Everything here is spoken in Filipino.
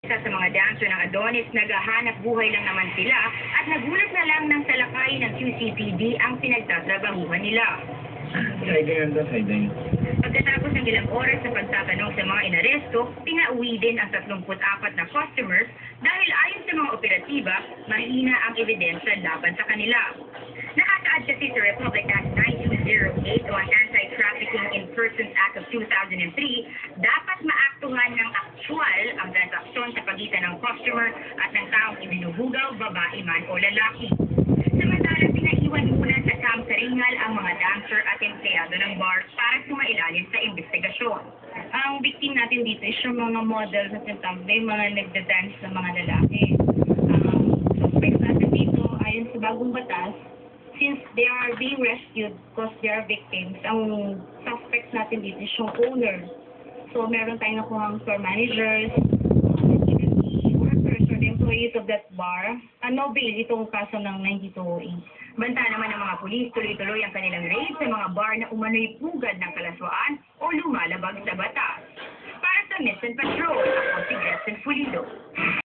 Isa sa mga dancer ng Adonis, naghahanap buhay lang naman sila at nagulat na lang ng salakay ng QCPD ang pinagtatrabahuhan nila. Pagkatapos ng ilang oras sa pagtatanong sa mga inaresto, pinauwi din ang 34 na customers dahil ayon sa mga operatiba, mahina ang ebidensya laban sa kanila. Nakakaad kasi sa Republic Act 9208 o ang Anti-Trafficking in Persons Act of 2003, dapat maaktuhan ng aktwal ang transaksyon sa pagitan ng customer at ng taong ibinubugaw, babae man o lalaki. Samantalang pinaiwan muna sa Camp Saringal ang mga dancer at empleyado ng bar para sumailalim sa investigasyon. Ang victim natin dito is yung mga model na sinasabi, mga nagda-dance na mga lalaki. Ang suspect natin dito, ayon sa bagong batas, since they are being rescued because they are victims, ang suspects natin dito is yung owner. So meron tayong nakuhang store managers, workers or the employees of that bar. No bail itong kaso ng 9208. Banta naman ng mga pulis, tuloy-tuloy ang kanilang raid sa mga bar na umano'y pugad ng kalaswaan o lumalabag sa batas. Para sa Mission Patrol,